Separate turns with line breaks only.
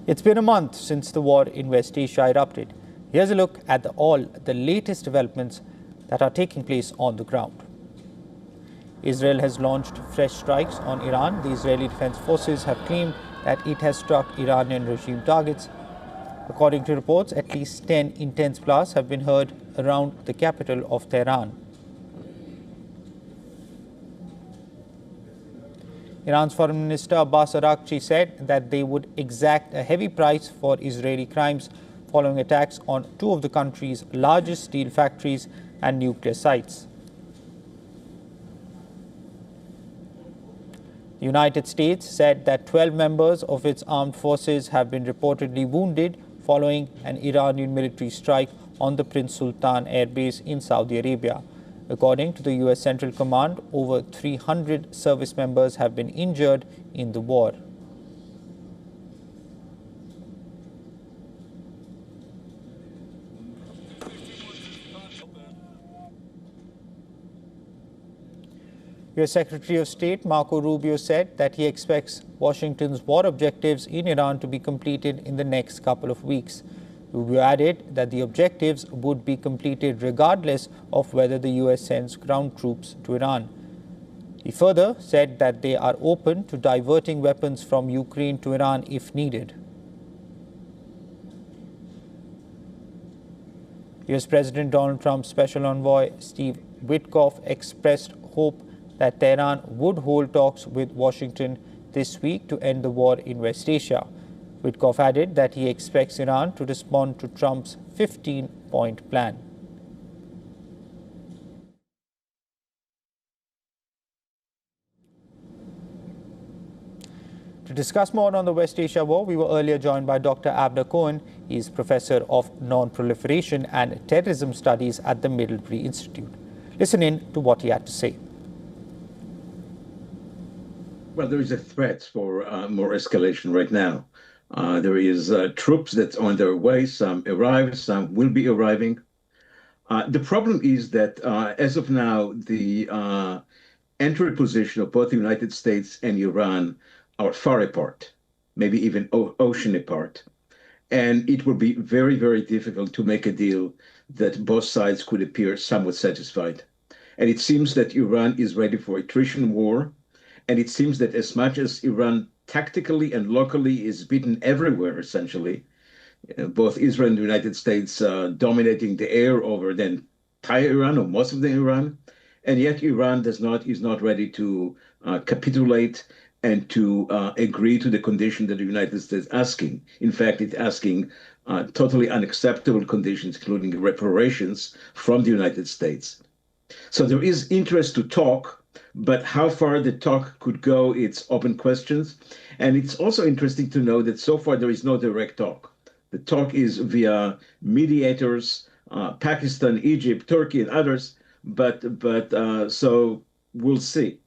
It's been a month since the war in West Asia erupted. Here's a look at all the latest developments that are taking place on the ground. Israel has launched fresh strikes on Iran. The Israeli Defense Forces have claimed that it has struck Iranian regime targets. According to reports, at least 10 intense blasts have been heard around the capital of Tehran. Iran's Foreign Minister Abbas Araghchi said that they would exact a heavy price for Israeli crimes following attacks on two of the country's largest steel factories and nuclear sites. The United States said that 12 members of its armed forces have been reportedly wounded following an Iranian military strike on the Prince Sultan Air Base in Saudi Arabia. According to the U.S. Central Command, over 300 service members have been injured in the war. U.S. Secretary of State Marco Rubio said that he expects Washington's war objectives in Iran to be completed in the next couple of weeks. Rubio added that the objectives would be completed regardless of whether the U.S. sends ground troops to Iran. He further said that they are open to diverting weapons from Ukraine to Iran if needed. U.S. President Donald Trump's special envoy Steve Witkoff expressed hope that Tehran would hold talks with Washington this week to end the war in West Asia. Witkoff added that he expects Iran to respond to Trump's 15-point plan. To discuss more on the West Asia war, we were earlier joined by Dr. Abner Cohen. He is Professor of Non-Proliferation and Terrorism Studies at the Middlebury Institute. Listen in to what he had to say.
Well, there is a threat for more escalation right now. There is troops that's on their way. Some arrive, some will be arriving. The problem is that as of now, the entry position of both the United States and Iran are far apart, maybe even ocean apart. And it will be very, very difficult to make a deal that both sides could appear somewhat satisfied. And it seems that Iran is ready for attrition war. And it seems that as much as Iran tactically and locally is beaten everywhere, essentially, both Israel and the United States dominating the air over the entire Iran or most of the Iran, and yet Iran is not ready to capitulate and to agree to the condition that the United States is asking. In fact, it's asking totally unacceptable conditions, including reparations from the United States. So there is interest to talk, but how far the talk could go, it's open questions. And it's also interesting to know that so far there is no direct talk. The talk is via mediators, Pakistan, Egypt, Turkey, and others. But so we'll see.